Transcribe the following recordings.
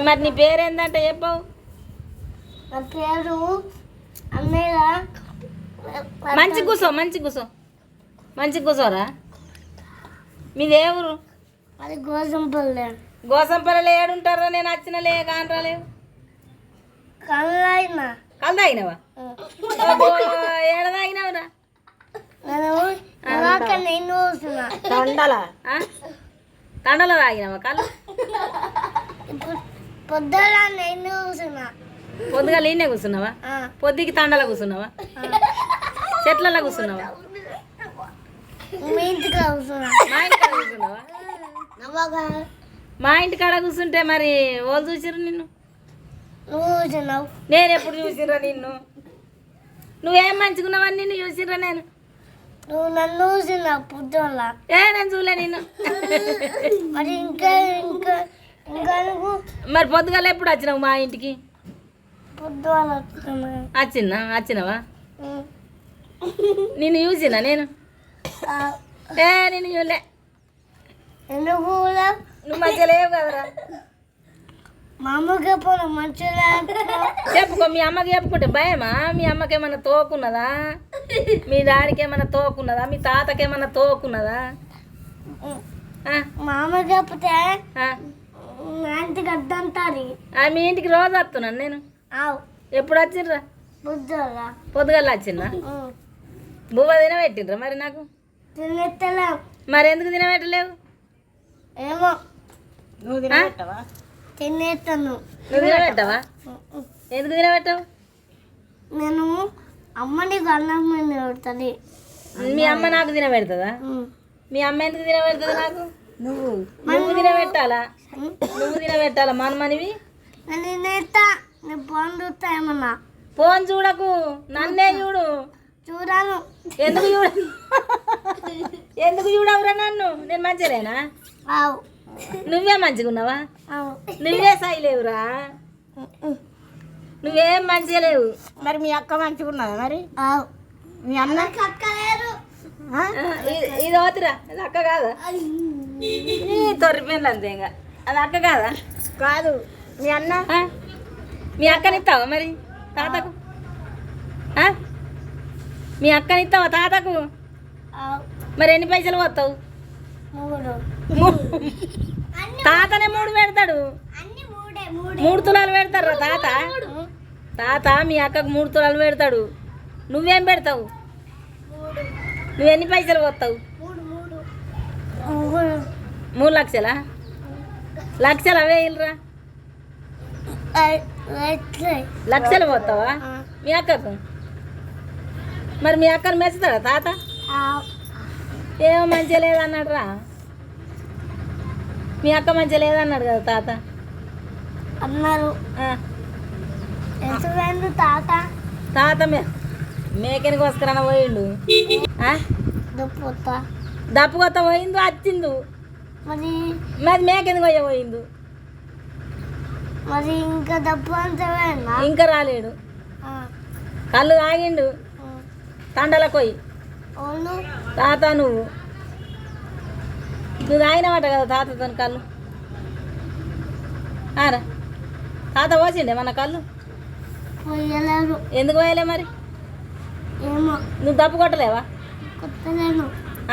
మరి నీ పేరేందంటే చెప్పవు. నా పేరు అన్నయ్య. మంచి కూసో మంచి కూసోరా. మీదే ఊరు? అది గోసంపల్లె. గోసంపల్లిలో ఏడుంటారా? నేను వచ్చిన లే కానరాలేవు. కళ్ళైనా కళ్ళు తాగినావా? ఏడ తాగినావురా? నేను చూస్తున్నా తండలో తాగినావా కళ్ళు? పొద్దున నేను చూస్తున్నా. పొద్దుగా లీనే కూర్చున్నావా? పొద్దుకి తండలో కూర్చున్నావా? చెట్లలో కూర్చున్నావా? మీ ఇంటికి చూస్తున్నా. మా ఇంటికాడ కూర్చున్నావా? మా ఇంటికాడ కూర్చుంటే మరి వాళ్ళు చూసిర్రు నిన్ను? నువ్వు చూసినావు. నేను ఎప్పుడు చూసిర్రా నిన్ను? నువ్వేం మంచుకున్నావని నిన్ను చూసిర్రా నేను? నువ్వు నన్ను చూసినావు పొద్దున. నేను చూలే నిన్ను. మరి ఇంకా ఇంకా ఇంకా నువ్వు మరి పొద్దుగాల ఎప్పుడు వచ్చినావు మా ఇంటికి? పొద్దున వచ్చినావా? నిన్ను చూసినా నేను? నిన్ను చూలే. ఎందుకు నువ్వు మంచిగా లేవు కదరా. మా అమ్మకి ఎప్పుడు మంచిగా చెప్పుకో. మీ అమ్మకి చెప్పుకుంటే భయమా? మీ అమ్మకి ఏమన్నా తోకున్నదా? మీ డాడీకి ఏమన్నా తోకున్నదా? మీ తాతకి ఏమన్నా తోకున్నదా? మా అమ్మకి చెప్తే మా ఇంటికి అడ్డంటారు. మీ ఇంటికి రోజు వస్తున్నాను నేను. ఎప్పుడు వచ్చిండ్రా? పొద్దుగల వచ్చిందా? బువ్వ తినబెట్టిండ్రా మరి నాకు? తినెత్తలేవు. మరి ఎందుకు తినబెట్టలేవు? ఏమో. నువ్వు తినబెట్టవా? తినేస్తాను. నువ్వు తినబెట్టవా? ఎందుకు తినబెట్టావు? నేను అమ్మ నీకు అన్నం పెడుతుంది. మీ అమ్మ నాకు తినబెడుతుందా? మీ అమ్మ ఎందుకు తినబెడుతుంది నాకు? నువ్వు తినబెట్టాలా? నువ్వు తినబెట్టాలా మనమనివి? నేను తినేస్తా. నేను ఫోన్ చూస్తా. ఏమన్నా ఫోన్ చూడకు, నన్నే చూడు. చూడాను. ఎందుకు చూడవురా నన్ను? నేను మంచిదేనా? నువ్వే మంచిగా ఉన్నావా? నువ్వే సై లేవురా. నువ్వేం మంచిగా లేవు. మరి మీ అక్క మంచిగా ఉన్నదా? మరి మీ అన్న అక్క లేరు. ఇది ఓతిరా. అది అక్క కాదా? తొర్రిపోయింది అంతే. ఇంకా అది అక్క కాదా? కాదు. మీ అన్న. మీ అక్కనిస్తావా మరి తాతకు? మీ అక్కనిస్తావా తాతకు? మరి ఎన్ని పైసలు పోతావు? తాతనే 3 పెడతాడు. 3 తులాలు పెడతారు తాత. తాత మీ అక్కకు 3 తులాలు పెడతాడు. నువ్వేం పెడతావు? నువ్వెన్ని పైసలు పోతావు? 3 లక్షలా? లక్షలు అవే ఇల్లురా. లక్షలు పోతావా మీ అక్కకు? మరి మీ అక్కను మెచ్చుతాడా తాత? ఏమో మంచిగా లేదన్నాడు రా. మీ అక్క మంచిగా లేదన్నాడు కదా తాత అన్నారు. తాత తాత మేకనికి వస్తారన్న పోయిండు. దప్పు కొత్త పోయిండు వచ్చిండు. మరి మరి మేకెందుకు పోయే పోయిండు? మరి ఇంకా డబ్బు అంతా ఇంకా రాలేడు. కళ్ళు తాగిండు తండలకు పోయి. తాత నువ్వు తాగినమాట కదా తాతతో కళ్ళు. రా తాత పోసిండే మన కళ్ళు. ఎందుకు పోయలే మరి? నువ్వు దప్పు కొట్టలేవా?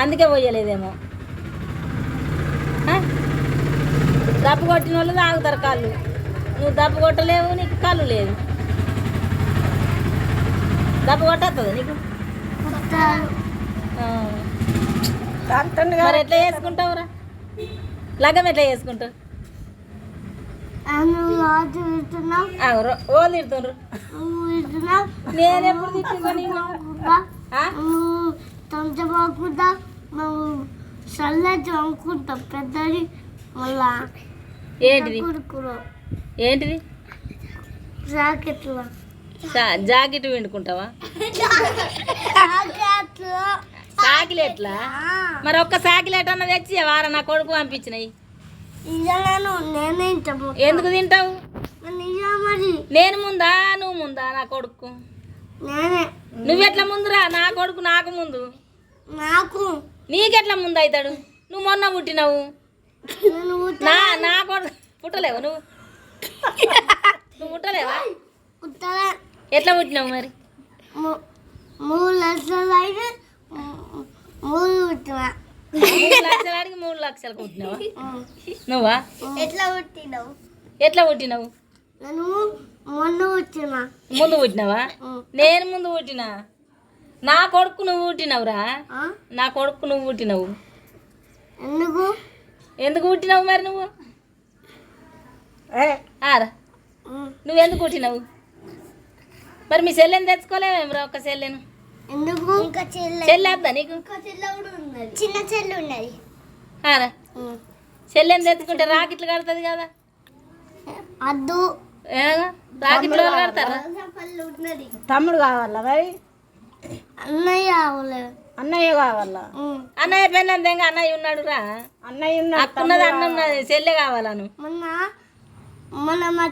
అందుకే పోయలేదేమో. దప్పు కొట్టిన వాళ్ళు తాగుతారు కళ్ళు. నువ్వు దప్పు కొట్టలేవు, నీకు కళ్ళు లేదు. దప్పు కొట్టేస్తుంది నీకు? మరి ఎట్లా చేసుకుంటావురా? లగ్గం ఎట్లా చేసుకుంటావు? ఓళ్ళు తిడుతుండ్రు. నేనెప్పుడు తిట్టుకున్నా? తొంచపోకుండా చల్లటి అనుకుంటాం పెద్దది. మళ్ళా ఏంటిది? ఏంటిది? జాకెట్లు. జాకెట్ వండుకుంటావా? సాకిలెట్లా? మరి ఒక్క సాకిలెట్ అన్న తెచ్చి వారా నా కొడుకు పంపించినాయి. ఎందుకు తింటావు? నేను ముందా నువ్వు ముందా? నా కొడుకు నువ్వెట్లా ముందురా? నా కొడుకు నాకు ముందు. నీకెట్లా ముందు అవుతాడు? నువ్వు మొన్న పుట్టినావు. నా కొడుకు పుట్టలేవు నువ్వు. నువ్వు పుట్టలేవా? పుట్టలే. ఎట్లా పుట్టినావు మరి? 3 లక్షలు అయితే 3 పుట్టినా. 3 లక్షలు అడిగి 3 లక్షలు పుట్టినావా నువ్వా? ఎట్లా పుట్టినావు? ఎట్లా పుట్టినావు? నేను ముందు పుట్టినా. ముందు పుట్టినావా? నేను ముందు పుట్టినా. నా కొడుకు నువ్వు పుట్టినవురా. నా కొడుకు నువ్వు పుట్టినవు. ఎందుకు? ఎందుకు పుట్టినావు మరి నువ్వు? ఆరా నువ్వెందుకు పుట్టినావు మరి? మీ చెల్లెని తెచ్చుకోలేమేమ్రా? ఒక్క చెల్లెను ఎందుకు? ఇంకా చెల్లె వద్దా నీకు? చిన్న చెల్లి ఉన్నది. ఆరా చెల్లెని తెచ్చుకుంటే రాకెట్లు కడుతుంది కదా. అద్దు. రాకెట్లు వాళ్ళు కడతారా? తమ్ముడు కావాలా మరి? అన్నయ్య కావాలి. అన్నయ్య కావాలా? అన్నయ్య పెళ్ళంతే అన్నయ్య ఉన్నాడు రా. అన్నయ్య ఉన్నాడు. అక్కున్నది అన్న ఉన్నది చెల్లె కావాలను. మొన్న మా